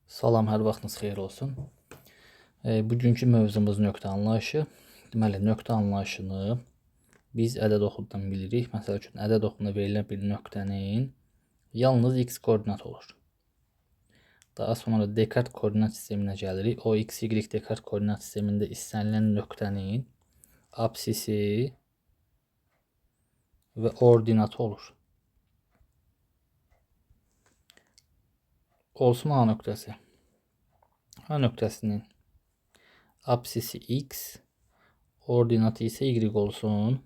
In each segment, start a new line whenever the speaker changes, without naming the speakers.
Salam, hər vaxtınız xeyir olsun. Bugünkü mövzumuz nöqtə anlayışı. Deməli, nöqtə anlayışını biz ədəd oxudan bilirik. Məsəl üçün, ədəd oxuna verilən bir nöqtənin yalnız x koordinatı olur. Daha sonra Dekart koordinat sisteminə gəlirik. O, x, y Dekart koordinat sistemində istənilən nöqtənin apsisi və ordinatı olur. Olsun A nöqtəsi. A nöqtəsinin apsisi x, ordinatı isə y olsun.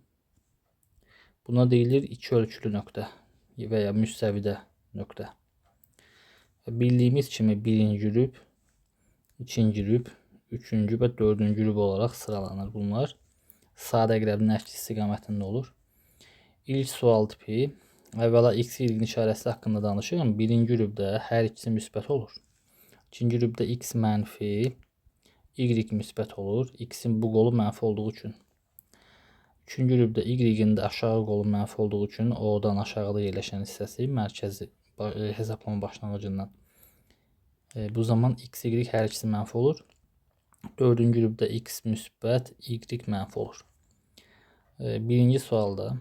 Buna deyilir iki ölçülü nöqtə və ya müstəvidə nöqtə. Bildiyimiz kimi birinci rüb, ikinci rüb, üçüncü və dördüncü rüb olaraq sıralanır bunlar. Sadə əqrəbin əks istiqamətində olur. İlk sual tipi. Əvvəla x, y işarəsi haqqında danışıram. Birinci rübdə hər ikisi müsbət olur. İkinci rübdə x mənfi, y müsbət olur. X-in bu qolu mənfi olduğu üçün. Üçüncü rübdə y-in də aşağı qolu mənfi olduğu üçün o-dan aşağıda yerləşən hissəsi mərkəzi hesablama başlanğıcından. Bu zaman x, y hər ikisi mənfi olur. Dördüncü rübdə x müsbət, y mənfi olur. Birinci sualda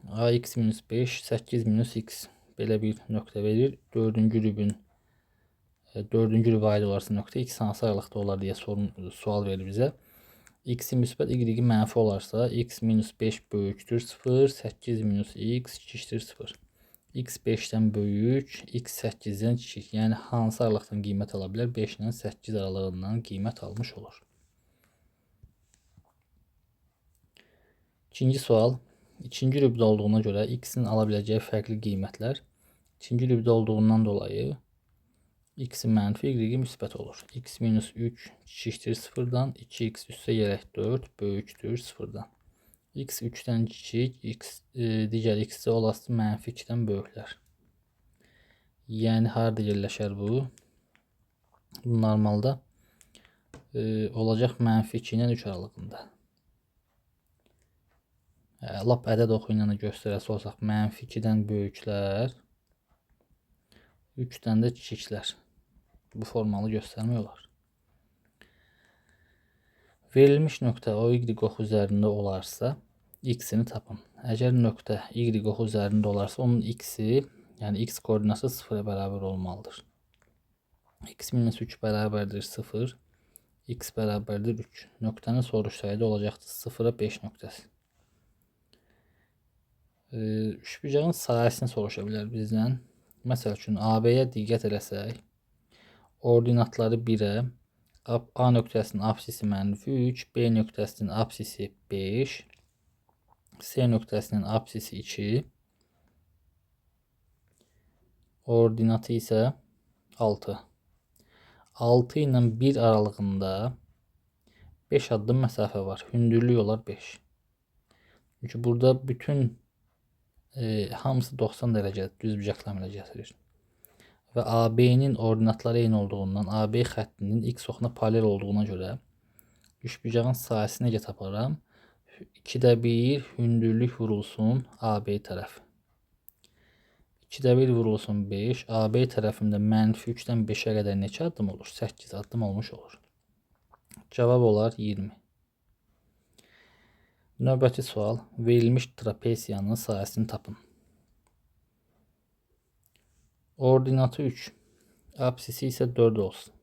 ax minus 5, 8 minus x belə bir nöqtə verir. Dördüncü rübə aid olarsa nöqtə x hansı aralıqda olar deyə sual verir bizə. X-i müsbət, y mənfi olarsa x minus 5 böyükdür 0, 8 minus x kiçikdir 0. X 5-dən böyük, x 8-dən kiçik. Yəni hansı aralıqdan qiymət ala bilər? 5 ilə 8 aralığından qiymət almış olur. İkinci sual. İkinci rübdə olduğuna görə x-in ala biləcəyi fərqli qiymətlər ikinci rübdə olduğundan dolayı x-i mənfi, y müsbət olur. X minus 3 kiçikdir 0-dan, 2x üstə gələk 4 böyükdür 0-dan. X 3-dən kiçik, digər x-də olası mənfi 2-dən böyüklər. Yəni harada yerləşər bu? Normalda olacaq mənfi 2 ilə 3 aralığında. Lap ədəd oxu ilə göstərəsi olsaq, mənfi 2-dən böyüklər, 3-dən də kiçiklər. Bu formalı göstərmək olar. Verilmiş nöqtə o y oxu üzərində olarsa, x-ini tapın. Əgər nöqtə y oxu üzərində olarsa, onun x-i, yəni x koordinatı 0-a bərabər olmalıdır. X minus 3 bərabərdir 0, x bərabərdir 3. Nöqtəni soruşsaydı olacaqdır 0-a 5 nöqtəsi. Üçbucağın sahəsini soruşa bilər bizdən. Məsəl üçün, AB-yə diqqət eləsək, ordinatları 1-ə, A nöqtəsinin apsisi mənfi 3, B nöqtəsinin apsisi 5, C nöqtəsinin apsisi 2, ordinatı isə 6. 6 ilə 1 aralığında 5 addım məsafə var. Hündürlük olar 5. Çünki burada bütün hamısı 90 dərəcə düzbucaqlı əmələ gətirir. Və AB-nin ordinatları eyni olduğundan AB xəttinin x oxuna paralel olduğuna görə üçbucağın sahəsini necə taparam? 2-də 1 hündürlük vurulsun AB tərəf. 2-də 1 vurulsun 5. AB tərəfində mənfi 3-dən 5-ə qədər neçə addım olur? 8 addım olmuş olur. Cavab olar 20. Növbəti sual. Verilmiş trapesiyanın sahəsini tapın. Ordinatı 3. Apsisi isə 4 olsun.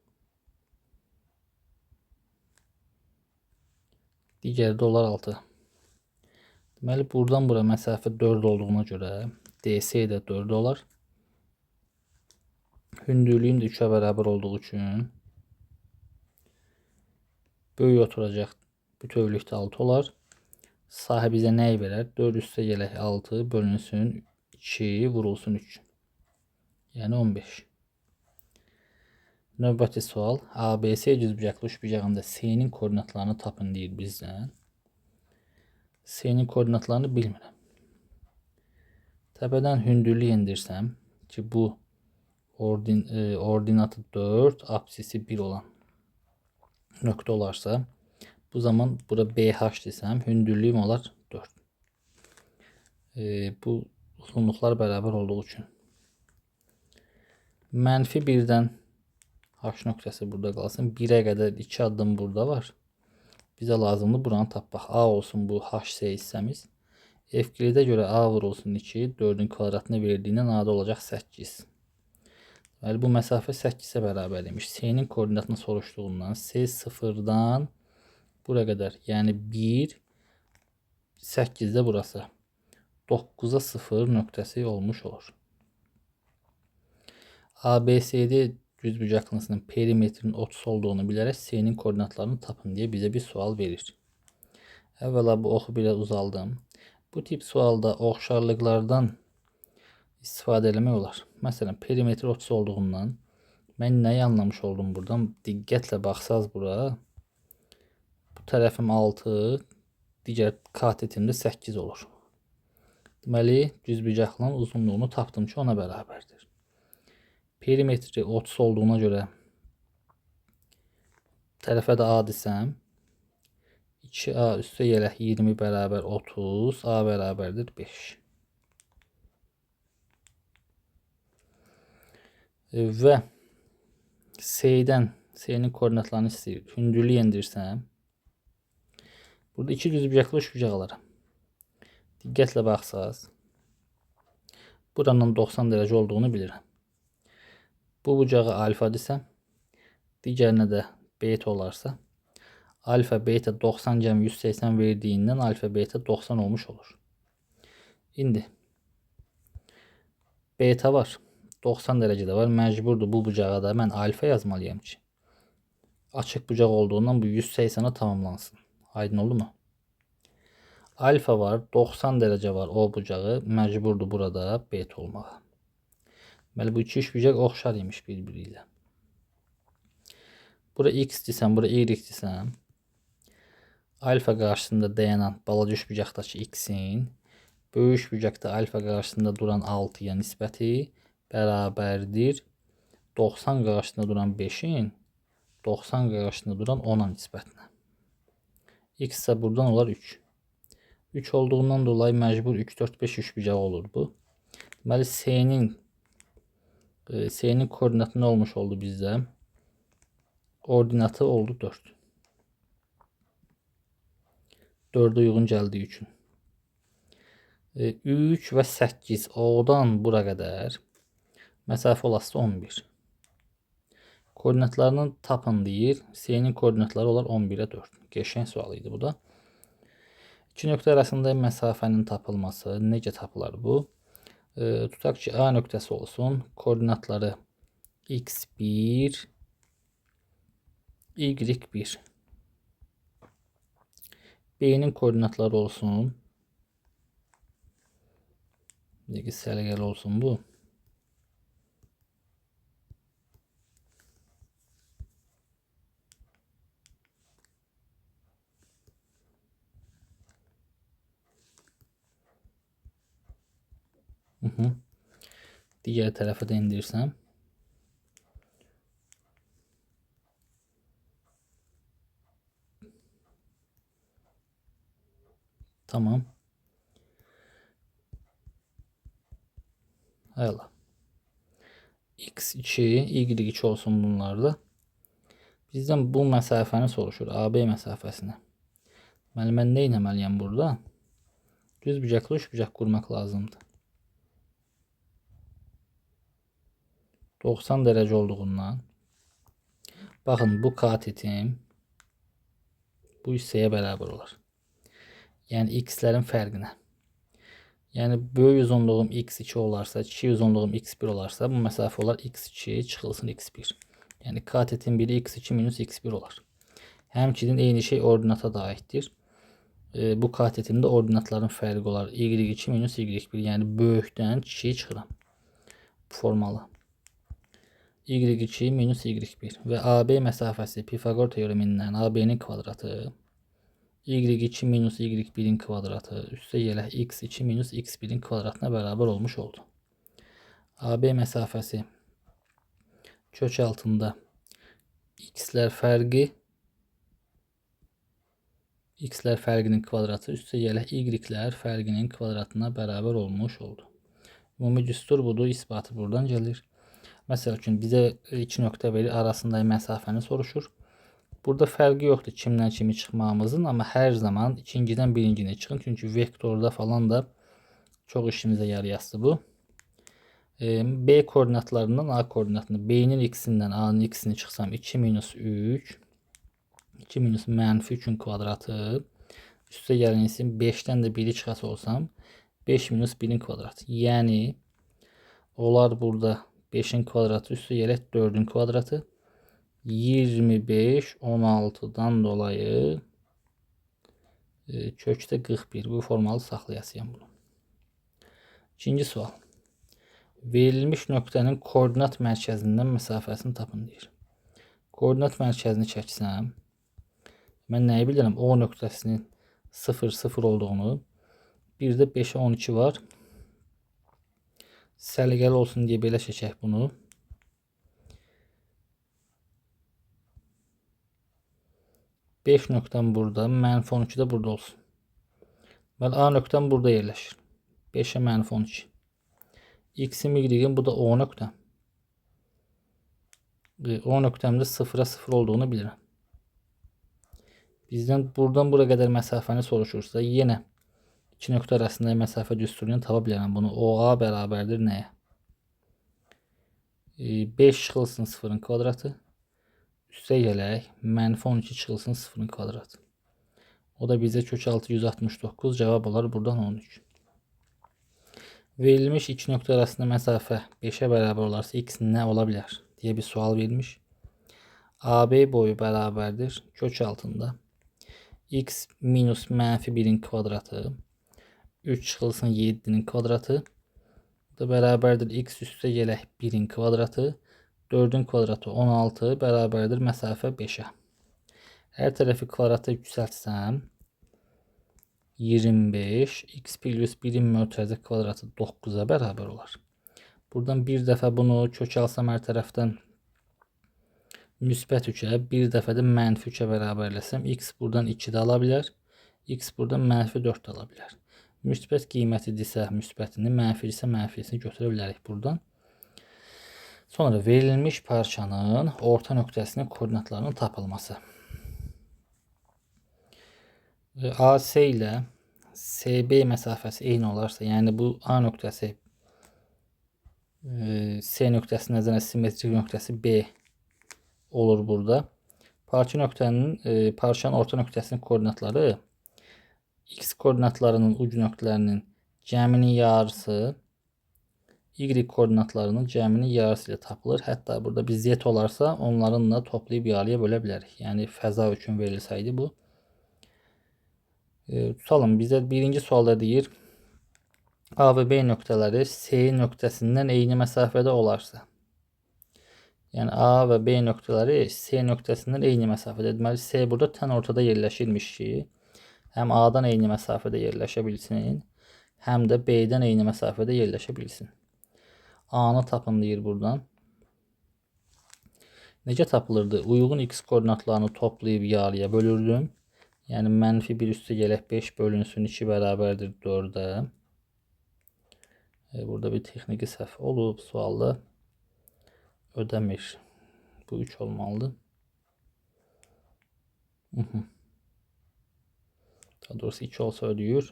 Digəri də olar 6. Deməli, buradan bura məsafə 4 olduğuna görə DC də 4 olar. Hündürlüyün də 3-ə bərabər olduğu üçün böyük oturacaq bütövlükdə 6 olar. Sahə bizə nəyi verər? 4 üstə gələk 6 bölünsün 2 vurulsun 3. Yəni 15. Növbəti sual. ABC düzbucaqlı üçbucağında C-nin koordinatlarını tapın deyir bizdən. C-nin koordinatlarını bilmirəm. Təpədən hündürlük endirsəm ki, bu ordinatı 4, apsisi 1 olan nöqtə olarsa, bu zaman bura BH desəm, hündürlüyüm olar 4. Bu uzunluqlar bərabər olduğu üçün. Mənfi 1-dən H nöqtəsi burada qalsın. 1'ə qədər 2 addım burada var. Bizə lazımdır buranı tapmaq. A olsun bu HC hissəmiz. Evklidə görə A vurulsun 2. 4'ün kvadratını verdiyindən A'da olacaq 8. Yəni bu məsafə 8'ə bərabər imiş. C'nin koordinatını soruşduğundan C 0'dan buraya qədər, yəni 1, 8'də burası. 9'a 0 nöqtəsi olmuş olur. ABCD düzbucaqlısının perimetrinin 30 olduğunu bilərək C'nin koordinatlarını tapın deyə bizə bir sual verir. Əvvəla bu oxu belə uzaldım. Bu tip sualda oxşarlıqlardan istifadə eləmək olar. Məsələn, perimetr 30 olduğundan mən nəyi anlamış oldum buradan? Diqqətlə baxsaz bura. Bu tərəfim 6, digər katetimdə 8 olur. Deməli, düzbucaqlının uzunluğunu tapdım ki, ona bərabərdir. Perimetri 30 olduğuna görə tərəfə də A desəm, 2A üstə gələk 20 bərabər 30, A bərabərdir 5. Və C'nin koordinatlarını istəyir. Hündürlüyü endirsəm, burada 2 düzbucaqlı üçbucaq alaram. Diqqətlə baxsaz, buranın 90 dərəcə olduğunu bilirəm. Bu bucağı alfa desəm, digərinə də beta olarsa, alfa beta 90 cəm 180 verdiyindən alfa beta 90 olmuş olur. İndi beta var, 90 dərəcədə var. Məcburdur bu bucağa da mən alfa yazmalıyam ki, açıq bucaq olduğundan bu 180'a tamamlansın. Aydın oldu mu? Alfa var, 90 dərəcə var o bucağı, məcburdur burada beta olmağa. Deməli bu iki üçbucaq oxşar imiş bir-biri ilə. Bura x desəm, bura y desəm, alfa qarşısında dayanan balaca üçbucaqdakı x-in böyük üçbucaqda alfa qarşısında duran 6'ya nisbəti bərabərdir 90 qarşısında duran 5'in 90 qarşısında duran 10'a nisbətinə. X ise buradan olar 3. 3 olduğundan dolayı məcbur 3, 4, 5 üçbucaq olur bu. Deməli C'nin koordinatı nə olmuş oldu bizdə? Ordinatı oldu 4. 4'e uyğun gəldiyi üçün. 3 və 8 O'dan bura qədər məsafə olası 11. Koordinatlarını tapın deyir. C'nin koordinatları olar 11'ə 4. Qəşəng sual idi bu da. İki nöqtə arasında məsafənin tapılması necə tapılar bu? Tutaq ki A nöqtəsi olsun. Koordinatları x1, y1. B'nin koordinatları olsun. Səliqəli olsun bu. Digər tərəfə də indirsəm. Tamam. Ayla. X2, Y2 olsun bunlarda. Bizdən bu məsafəni soruşur. AB məsafəsini. Deməli, mən nə etməliyəm burada? Düzbucaqlı üçbucaq qurmaq lazımdır. 90 dərəcə olduğundan baxın bu katetim bu hissəyə bərabər olar. Yəni x'lərin fərqinə. Yəni böyük uzunluğum x2 olarsa, kiçik uzunluğum x1 olarsa bu məsafə olar x2 çıxılsın x1. Yəni katetin biri x2 minus x1 olar. Həmçinin eyni şey ordinata da aiddir. Bu katetimdə ordinatların fərqi olar. y2 minus y1. Yəni böyükdən kiçiyi çıxıram. Bu formalı. y2 minus y1 və AB məsafəsi Pifaqor teoremindən AB-nin kvadratı y2 minus y1'in kvadratı üstə gələk x2 minus x1'in kvadratına bərabər olmuş oldu. AB məsafəsi kök altında x'lər fərqinin kvadratı üstə gələk y'lər fərqinin kvadratına bərabər olmuş oldu. Ümumi düstur budur, isbatı buradan gəlir. Mesela üçün bizə 2 nöqtə verir, arasındakı məsafəni soruşur. Burada fərqi yoxdur kimdən kimi çıxmağımızın, amma hər zaman ikincidən birincinə çıxın. Çünki vektorda falan da çox işimizə yarayasıdır bu. B koordinatlarından A koordinatını, B'nin x'indən A'nın x'ini çıxsam 2 minus 3, 2 minus mənfi 3'ün kvadratı, üstə gələnisi 5'dən də 1'i çıxası olsam 5 minus 1'in kvadratı. Yəni olar burada 5'in kvadratı üstə gələk 4'ün kvadratı. 25 16'dan dolayı kökdə 41. Bu formalı saxlayasıyam bunu. İkinci sual. Verilmiş nöqtənin koordinat mərkəzindən məsafəsini tapın deyir. Koordinat mərkəzini çəksəm, mən nəyi bilirəm? O nöqtəsinin 0 0 olduğunu, bir də 5'ə 12 var. Səliqəli olsun deyə belə çəkək bunu. Beş nöqtəm burada, mənfi 12 də burada olsun. Bəli, A nöqtəm burada yerləşir. 5'ə mənfi 12. X'im, Y'im, bu da O nöqtəm. O nöqtəmdə 0'a 0 olduğunu bilirəm. Bizdən buradan bura qədər məsafəni soruşursa, yenə iki nöqtə arasında məsafə düsturunu tapa bilərəm. Bunu OA bərabərdir nəyə? 5 çıxılsın 0'ın kvadratı. Üstə gələk, mənfi 12 çıxılsın 0'ın kvadratı. O da bizə kök 669, cavab olar buradan 13. Verilmiş iki nöqtə arasında məsafə 5'ə bərabər olarsa x nə ola bilər deyə bir sual verilmiş. AB boyu bərabərdir kök altında x minus mənfi 1'in kvadratı 3 çıxılsın 7'nin kvadratı. Bu da bərabərdir x üstə gələk 1'in kvadratı 4'ün kvadratı 16 bərabərdir məsafə 5'ə. Hər tərəfi kvadrata yüksəltsəm 25 x plus 1'in mötərizə kvadratı 9'a bərabər olar. Buradan bir dəfə bunu kök alsam hər tərəfdən müsbət 3'ə, bir dəfə də mənfi 3'ə bərabərləsəm x buradan 2 də ala bilər, x buradan mənfi 4 də ala bilər. Müsbət qiymətidirsə müsbətini, mənfi isə mənfisini götürə bilərik buradan. Sonra verilmiş parçanın orta nöqtəsinin koordinatlarının tapılması. AC ilə CB məsafəsi eyni olarsa, yəni bu A nöqtəsi C nöqtəsi nəzərən simmetrik nöqtəsi B olur burada. Parçanın orta nöqtəsinin koordinatları x koordinatlarının uc nöqtələrinin cəminin yarısı y koordinatlarının cəminin yarısı ilə tapılır. Hətta burada bir z olarsa onların da toplayıb yarıya bölə bilərik. Yəni fəza üçün verilsəydi bu. Tutalım, bizə birinci sualda deyir A və B nöqtələri C nöqtəsindən eyni məsafədə olarsa. Yəni A və B nöqtələri C nöqtəsindən eyni məsafədə. Deməli C burada tən ortada yerləşirmiş ki, həm A'dan eyni məsafədə yerləşə bilsin, həm də B'dən eyni məsafədə yerləşə bilsin. A-nı tapın deyir buradan. Necə tapılırdı? Uyğun x koordinatlarını toplayıb yarıya bölürdüm. Yəni mənfi 1 üstə gələk 5 bölünsün 2 bərabərdir 4'ə. Burada bir texniki səhv olub sualda. Ödəmir. Bu 3 olmalıdır. Daha doğrusu 2 olsa ödəyir.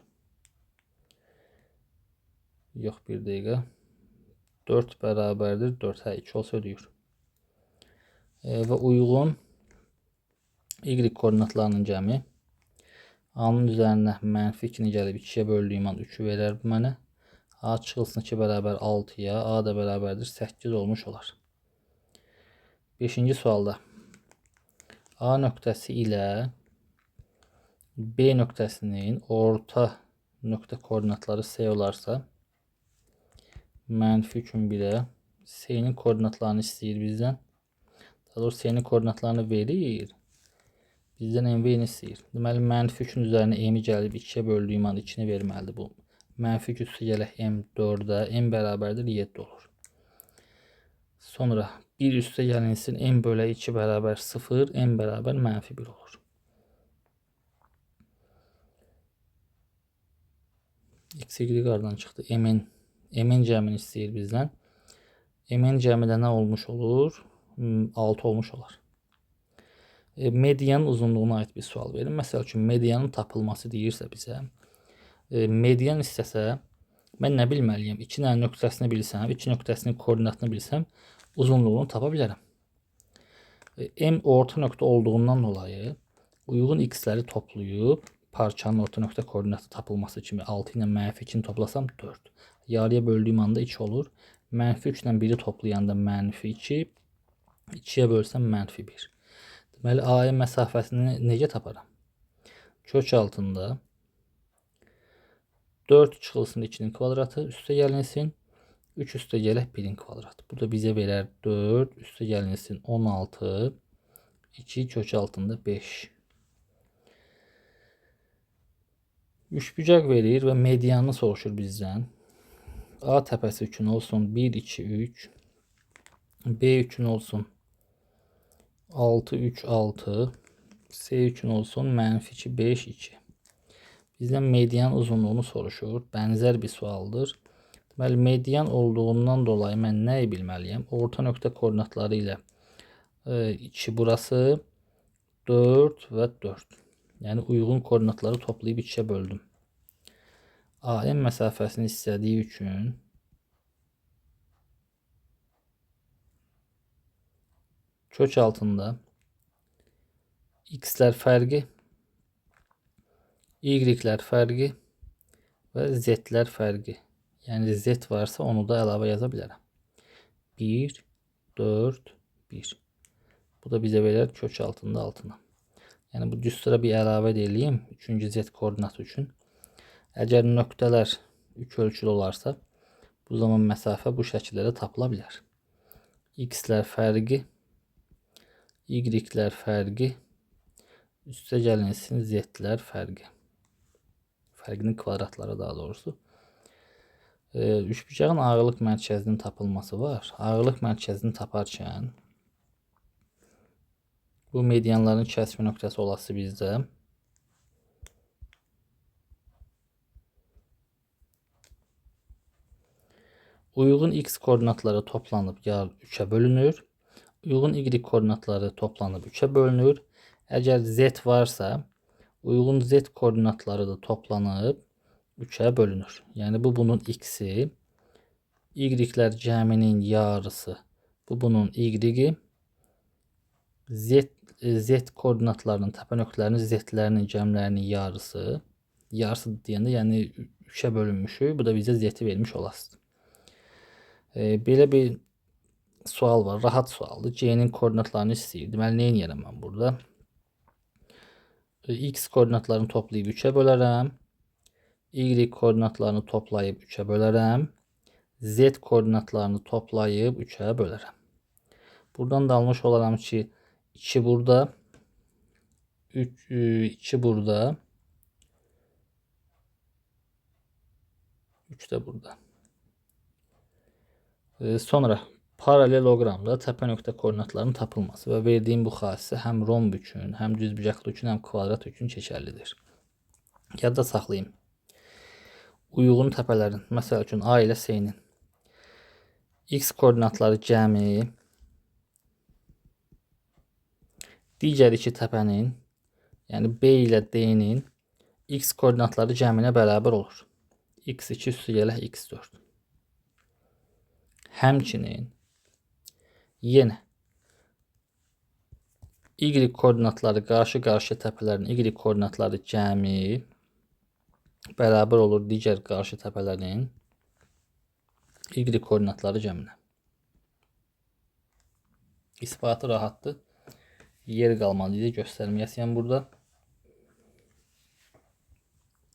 Yox, bir dəqiqə. 4 bərabərdir 4. Hə, 2 olsa ödəyir. Və uyğun y koordinatlarının cəmi A-nın üzərinə mənfi 2'ni gəlib 2'yə böldüyüm an 3'ü verər bu mənə. A çıxılsın 2 bərabər 6'ya, A da bərabərdir 8 olmuş olar. 5-ci sualda A nöqtəsi ilə B nöqtəsinin orta nöqtə koordinatları C olarsa, mənfi 3'ün 1'ə C'nin koordinatlarını istəyir bizdən. Daha doğrusu C'nin koordinatlarını verir. Bizdən MV-ni istəyir. Deməli, mənfi 3'ün üzərinə M-i gəlib 2'yə böldüyüm an 2'ni verməlidir bu. Mənfi 3 üstə gələk M 4'ə, M bərabərdir 7 olur. Sonra 1 üstə gəlinsin M bölə 2 bərabər 0, M bərabər mənfi 1 olur. X, Y qardan çıxdı. M-in cəmini istəyir bizdən. M-in cəmidə nə olmuş olur? 6 olmuş olar. Medianın uzunluğuna aid bir sual verin. Məsəl üçün, medianın tapılması deyirsə bizə, median istəsə, mən nə bilməliyəm? 2 dənə nöqtəsini bilsəm, 2 nöqtəsinin koordinatını bilsəm, uzunluğunu tapa bilərəm. M orta nöqtə olduğundan dolayı uyğun x-ləri toplayıb parçanın orta nöqtə koordinatı tapılması kimi 6 ilə -2-ni toplasam 4. Yarıya böldüyüm anda 2 olur. -3 ilə 1-i toplayanda -2, 2-yə bölsəm -1. Deməli, AE məsafəsini necə taparam? Kök altında 4 çıxılsın 2-nin kvadratı üstə gəlinsin. 3 üstə gələk 1-in kvadratı. Bu da bizə verər 4 üstə gəlinsin 16. 2 kök altında 5. Üçbucaq verir və medianını soruşur bizdən. A təpəsi üçün olsun 1, 2, 3. B üçün olsun 6, 3, 6. C üçün olsun -2, 5, 2. Bizdən median uzunluğunu soruşur. Bənzər bir sualdır. Deməli, median olduğundan dolayı mən nəyi bilməliyəm? Orta nöqtə koordinatları ilə 2 burası, 4 və 4. Yəni, uyğun koordinatları toplayıb 2-yə böldüm. AM məsafəsini istədiyi üçün kök altında x-lər fərqi, y-lər fərqi və z-lər fərqi. Yəni, z varsa onu da əlavə yaza bilərəm. 1, 4, 1. Bu da bizə verər kök altında 6-nı. Yəni, bu düz sıra bir əlavə edeyim 3-cü z koordinatı üçün. Əgər nöqtələr 3 ölçülü olarsa, bu zaman məsafə bu şəkildə də tapıla bilər. X-lər fərqi, y-lər fərqi, üstə gəlinsin z-lər fərqi. Fərqinin kvadratları daha doğrusu. Üçbucağın ağırlıq mərkəzinin tapılması var. Ağırlıq mərkəzini taparkən bu medianların kəsmə nöqtəsi olası bizdə uyğun x koordinatları toplanıb 3-ə bölünür. Uyğun y koordinatları toplanıb 3-ə bölünür. Əgər z varsa, uyğun z koordinatları da toplanıb 3-ə bölünür. Yəni, bu bunun x-i, y-lər cəminin yarısı, bu bunun y-i, z koordinatlarının, təpə nöqtələrinin z-lərinin cəmlərinin yarısı, yarısı deyəndə, yəni 3-ə bölünmüşük, bu da bizə z-i vermiş olasıdır. Belə bir sual var, rahat sualdır. C-nin koordinatlarını istəyir. Deməli, nə edirəm mən burada? X koordinatlarını toplayıb 3-ə bölərəm. Y koordinatlarını toplayıb 3-ə bölərəm. Z koordinatlarını toplayıb 3-ə bölərəm. Buradan da almış olaram ki, 2 burada, 2 burada, 3 də burada. Sonra paraleloqramda təpə nöqtə koordinatlarının tapılması və verdiyim bu xassisə həm romb üçün, həm düzbucaqlı üçün, həm kvadrat üçün keçərlidir. Yadda saxlayayım. Uyğun təpələrin, məsəl üçün A ilə C-nin x koordinatları cəmi digər iki təpənin, yəni B ilə D-nin x koordinatları cəminə bərabər olur. x2 üstü gələ x4. Həmçinin yenə y koordinatları qarşı-qarşı təpələrin y koordinatları cəmi bərabər olur digər qarşı təpələrin y koordinatları cəminə. İsbatı rahatdır. Yer qalmalıydı, göstərməyəsiyəm burada.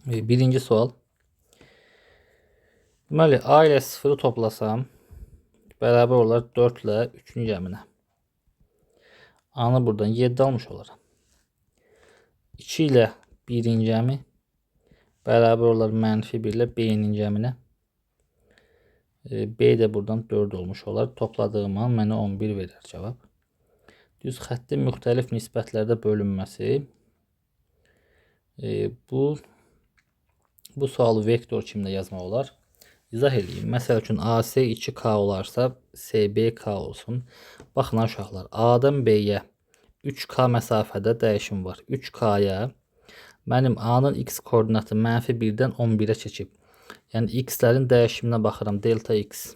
Birinci sual. Deməli, A ilə 0-ı toplasam, bərabər olar 4 ilə 3-ün cəminə. A-nı buradan 7 almış olaram. 2 ilə 1-in cəmi bərabər olar -1 ilə B-nin cəminə. B də buradan 4 olmuş olar. Topladığım an mənə 11 verir cavab. Düz xəttin müxtəlif nisbətlərdə bölünməsi. Bu sualı vektor kimdə yazmaq olar? İzah edeyim. Məsəl üçün AC 2K olarsa CB K olsun. Baxın uşaqlar, A-dan B-yə 3K məsafədə dəyişim var. 3K-ya mənim A-nın X koordinatı -1-dən 11-ə keçib. Yəni X-lərin dəyişiminə baxıram. Delta X.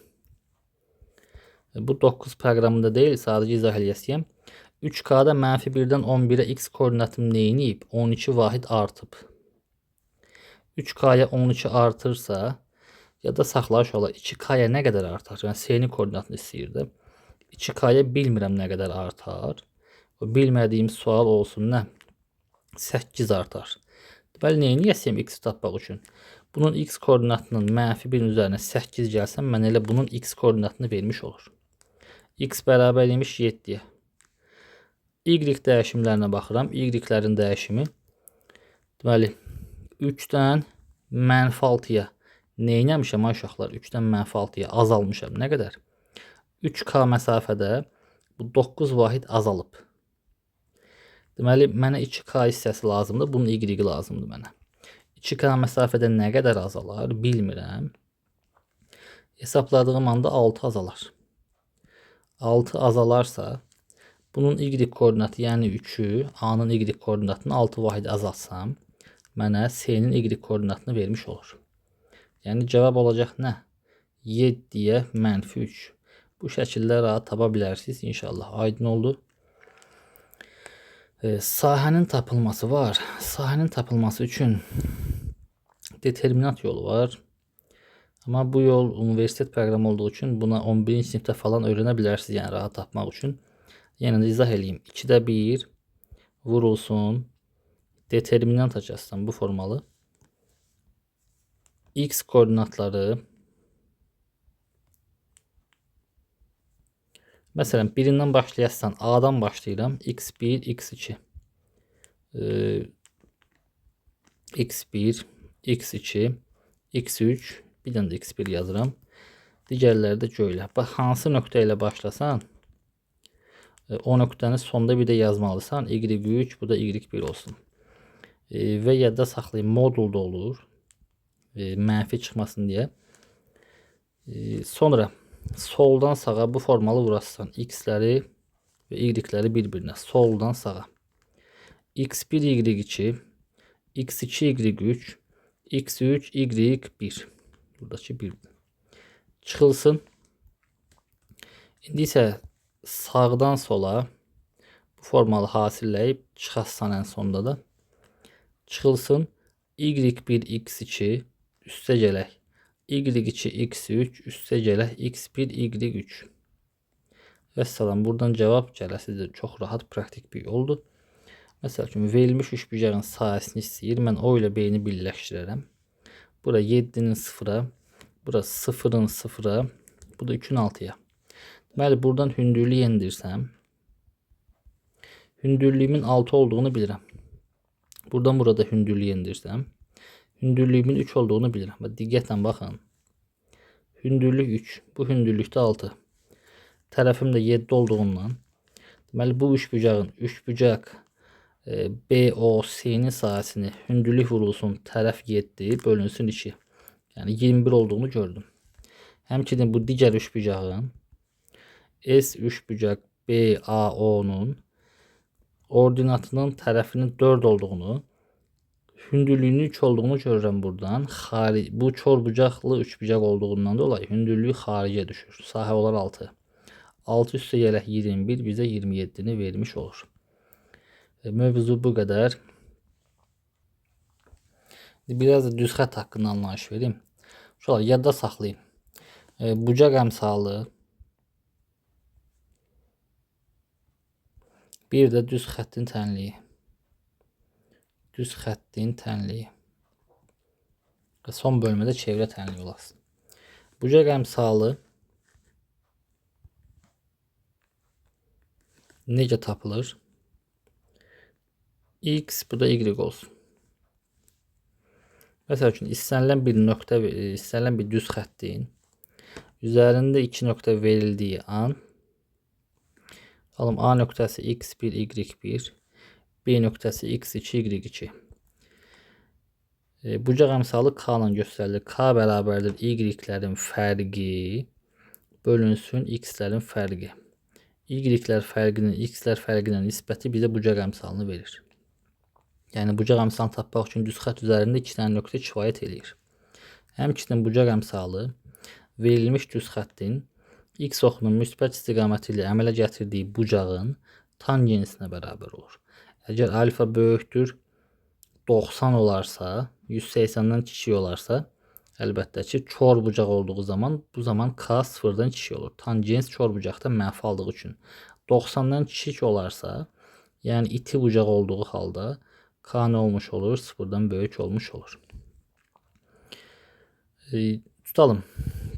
Bu 9 proqramında deyil, sadəcə izah eləyəsiyəm. 3K-da -1-dən 11-ə X koordinatım neyiniyib? 12 vahid artıb. 3K-ya 12 artırsa, ya da saxlayış olar 2K-ya nə qədər artar? Yəni C-nin koordinatını istəyirdim. 2K-ya bilmirəm nə qədər artar. O bilmədiyim sual olsun nə? 8 artar. Deməli, neyini yəsiyəm X tapmaq üçün? Bunun X koordinatının -1 üzərinə 8 gəlsəm, mən elə bunun X koordinatını vermiş olur. X bərabər imiş 7-yə. Y dəyişimlərinə baxıram. Y-lərin dəyişimi. Deməli, 3-dən -6-ya neynəmişəm uşaqlar? 3-dən -6-ya azalmışam. Nə qədər? 3K məsafədə bu 9 vahid azalıb. Deməli, mənə 2K hissəsi lazımdır. Bunun Y lazımdır mənə. 2K məsafədə nə qədər azalar? Bilmirəm. Hesabladığım anda 6 azalar. 6 azalarsa, bunun Y koordinatı, yəni 3-ü, A-nın Y koordinatını 6 vahid azaltsam, mənə C-nin Y koordinatını vermiş olur. Yəni cavab olacaq nə? 7-yə -3. Bu şəkildə rahat tapa bilərsiniz. İnşallah aydın oldu. Sahənin tapılması var. Sahənin tapılması üçün determinant yolu var. Amma bu yol universitet proqramı olduğu üçün buna 11-ci sinifdə falan öyrənə bilərsiniz, yəni rahat tapmaq üçün. Yəni də izah eləyim. 2-də 1 vurulsun. Determinant açasından bu formalı. X koordinatları, məsələn, birindən başlayassan, A-dan başlayıram. X1, X2. X1, X2, X3, bir dənə də X1 yazıram. Digərləri də göylə. Bax, hansı nöqtə ilə başlasan, o nöqtəni sonda bir də yazmalısan. Y3, bu da Y1 olsun. Və yadda saxlayın, modulda olur. Mənfi çıxmasın deyə. Sonra soldan sağa bu formalı vurasın. X-ləri və Y-ləri bir-birinə. Soldan sağa. X1, Y2, X2, Y3, X3, Y1. Buradakı 1. Çıxılsın. İndi isə sağdan sola bu formalı hasilləyib çıxassan ən sonda da. Çıxılsın. Y1, X2 üstə gələk. Y2, X3 üstə gələk. X1, Y3. Vəssalam. Buradan cavab gələsidir. Çox rahat, praktik bir yoldur. Məsəl üçün, verilmiş üçbucağın sahəsini istəyir. Mən O ilə B-ni birləşdirərəm. Bura 7-nin 0-a, bura 0-ın 0-a, bu da 3-ün 6-ya. Deməli, buradan hündürlüyü endirsəm, hündürlüyümün 6 olduğunu bilirəm. Buradan burada hündürlüyü endirsəm, hündürlüyümün 3 olduğunu bilirəm. Diqqətlə baxın. Hündürlük 3, bu hündürlükdə 6. Tərəfim də 7 olduğundan, deməli, bu üçbucaq BOC-nin sahəsini hündürlük vurulsun, tərəf 7, bölünsün 2. Yəni 21 olduğunu gördüm. Həmçinin bu digər üçbucağın S üçbucaq BAO-nun ordinatının tərəfinin 4 olduğunu, hündürlüyünün 3 olduğunu görürəm buradan. Bu çorbucaqlı üçbucaq olduğundan dolayı hündürlüyü xaricə düşür. Sahə olar 6. 6 üstə gələk 21 bizə 27-ni vermiş olur. Mövzu bu qədər. Biraz da düz xətt haqqında anlayış vereyim. Şöyle yadda saxlayın. Bucaq əmsalı, bir də düz xəttin tənliyi. Düz xəttin tənliyi. Son bölmədə çevrə tənliyi olasın. Bucaq əmsalı necə tapılır? X, bu da Y olsun. Məsəl üçün, istənilən bir nöqtə, istənilən bir düz xəttin üzərində 2 nöqtə verildiyi an, A nöqtəsi X1, Y1, B nöqtəsi X2, Y2. Bucaq əmsalı k ilə göstərilir. K bərabərdir y-lərin fərqi bölünsün x-lərin fərqi. Y-lər fərqinin x-lər fərqinin nisbəti bizə bucaq əmsalını verir. Yəni bucaq əmsalını tapmaq üçün düz xətt üzərində 2 dənə nöqtə kifayət eləyir. Həmçinin bucaq əmsalı verilmiş düz xəttin x oxunun müsbət istiqaməti ilə əmələ gətirdiyi bucağın tangensinə bərabər olur. Əgər alfa böyükdür 90 olarsa, 180-dən kiçik olarsa, əlbəttə ki, kör bucaq olduğu zaman bu zaman k 0-dan kiçik olur. Tangens kör bucaqda mənfi aldığı üçün 90-dan kiçik olarsa, yəni iti bucaq olduğu halda k nə olmuş olur? 0-dan böyük olmuş olur. Tutalım.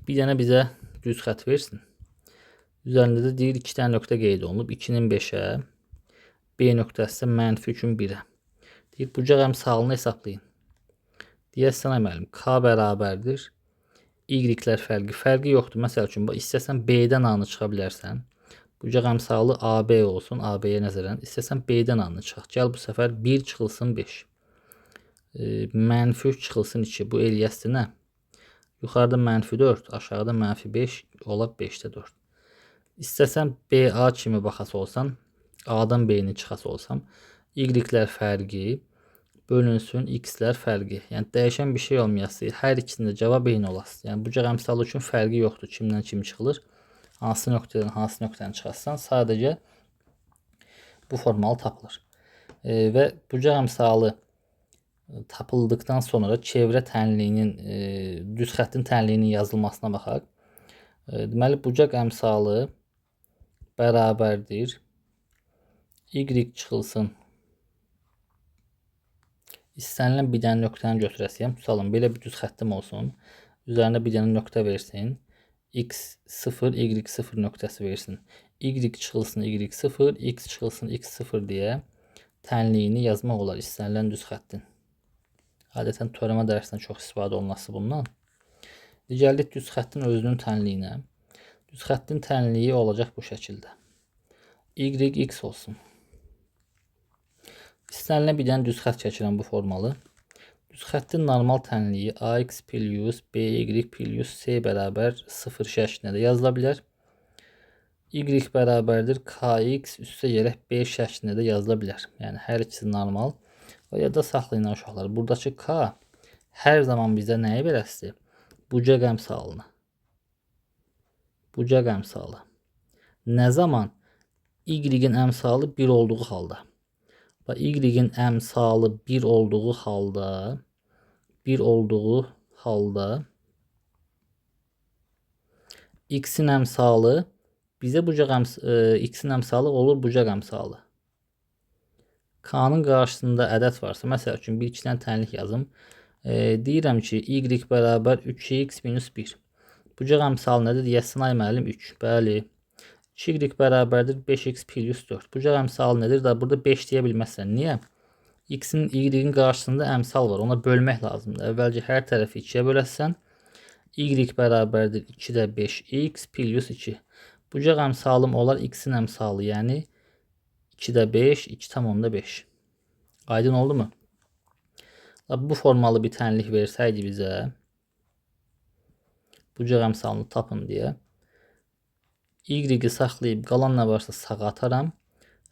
Bir dənə bizə düz xətt versin. Üzərində də deyir 2 dənə nöqtə qeyd olunub. 2-nin 5-ə, B nöqtəsi mənfi 3-ün 1-ə. Deyir, bucaq əmsalını hesablayın. Deyəsən əməlim, k bərabərdir. Y-lər fərqi yoxdur. Məsəl üçün, istəsən B-dən A-nı çıxa bilərsən. Bucaq əmsalı AB olsun. AB-yə nəzərən. İstəsən B-dən A-nı çıxaq. Gəl bu səfər 1 çıxılsın 5. Mənfi 3 çıxılsın 2. Bu eləyəsdir nə? Yuxarıda mənfi 4, aşağıda mənfi 5, ola 5-də 4. İstəsən BA kimi baxası olsan, A-dan B-ni çıxası olsam, Y-lər fərqi bölünsün x-lər fərqi. Yəni dəyişən bir şey olmayası. Hər ikisində cavab eyni olası. Yəni bucaq əmsalı üçün fərqi yoxdur. Kimdən kim çıxılır? Hansı nöqtədən hansı nöqtəni çıxarsan, sadəcə bu formalı tapılır. Və bucaq əmsalı tapıldıqdan sonra çevrə tənliyinin, düz xəttin tənliyinin yazılmasına baxaq. Deməli, bucaq əmsalı bərabərdir. Y çıxılsın. İstənilən bir dənə nöqtəni götürəsiyəm. Tutalım, belə bir düz xəttim olsun. Üzərində bir dənə nöqtə versin. x0, y0 nöqtəsi versin. Y çıxılsın y0, x çıxılsın x0 deyə tənliyini yazmaq olar istənilən düz xəttin. Adətən törəmə dərsində çox istifadə olunması bundan. Gəldik düz xəttin özünün tənliyinə. Düz xəttin tənliyi olacaq bu şəkildə. Y, x olsun. İstənilən bir dənə düz xətt çəkirəm bu formalı. Düz xəttin normal tənliyi ax plus by plus c bərabər 0 şəklində də yazıla bilər. Y bərabərdir kx üstə gərək b şəklində də yazıla bilər. Yəni hər ikisi normal. Və yadda saxlayın uşaqlar. Buradakı k hər zaman bizə nəyi verəsidir? Bucaq əmsalını. Bucaq əmsalı. Nə zaman? Y-in əmsalı 1 olduğu halda. Və Y-in əmsalı 1 olduğu halda X-in əmsalı bizə X-in əmsalı olur bucaq əmsalı. K-nın qarşısında ədəd varsa, məsəl üçün bir 2 dənə tənlik yazım. Deyirəm ki, Y bərabər 3x minus 1. Bucaq əmsalı nədir? Deyəsən ay müəllim 3. Bəli. 2y bərabərdir 5x plus 4. Bucaq əmsalı nədir? Da burada 5 deyə bilməzsən. Niyə? X-in Y-in qarşısında əmsal var. Ona bölmək lazımdır. Əvvəlcə hər tərəfi 2-yə böləsən. Y bərabərdir 2-də 5x plus 2. Bucaq əmsalım olar X-in əmsalı. Yəni 2-də 5, 2,5. Aydın oldu mu? Bu formalı bir tənlik versəydi bizə, bucaq əmsalını tapın deyə, Y-i saxlayıb qalan nə varsa sağa ataram.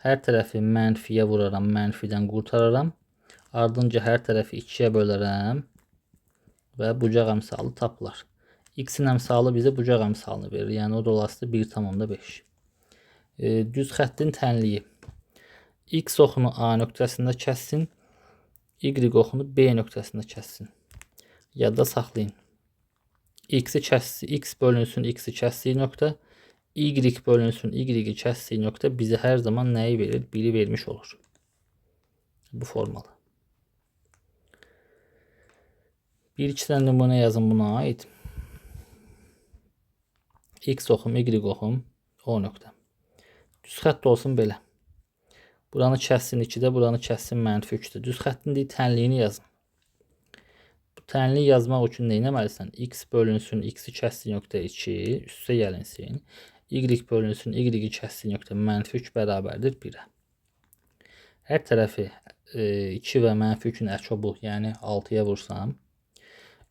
Hər tərəfi mənfiyə vuraram, mənfidən qurtararam. Ardınca hər tərəfi 2-yə bölərəm və bucaq əmsalı tapılar. X-in əmsalı bizə bucaq əmsalını verir. Yəni o da olası 1,5. Düz xəttin tənliyi. X oxunu A nöqtəsində kəssin. Y oxunu B nöqtəsində kəssin. Yadda saxlayın. X bölünsün X-i kəsdiyi nöqtə. Y bölünsün Y-i kəsdiyi nöqtə bizə hər zaman nəyi verir? 1-i vermiş olur. Bu formalı. Bir-iki dənə nümunə yazın buna aid. X oxum, Y oxum, O nöqtə. Düz xətt olsun belə. Buranı kəssin 2-də, buranı kəssin mənfi 3-də. Düz xəttin tənliyini yazın. Bu tənliyi yazmaq üçün nə etməlisən? X bölünsün X-i kəsdiyi nöqtə 2, üstə gəlinsin. Y bölünsün Y-i kəsdiyi nöqtə mənfi 3 bərabərdir 1-ə. Hər tərəfi 2 və -3-ün əçobu, yəni 6-ya vursam,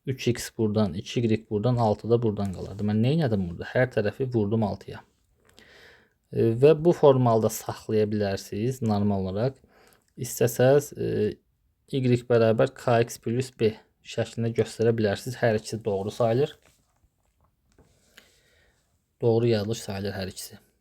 3x buradan, 2y buradan, 6 da buradan qalardı. Mən nə etdim burada? Hər tərəfi vurdum 6-ya. Və bu formalda saxlaya bilərsiniz normal olaraq. İstəsəz y bərabər kx plus b şəklində göstərə bilərsiniz. Hər ikisi doğru sayılır. Doğru yazılış sayılır hər ikisi.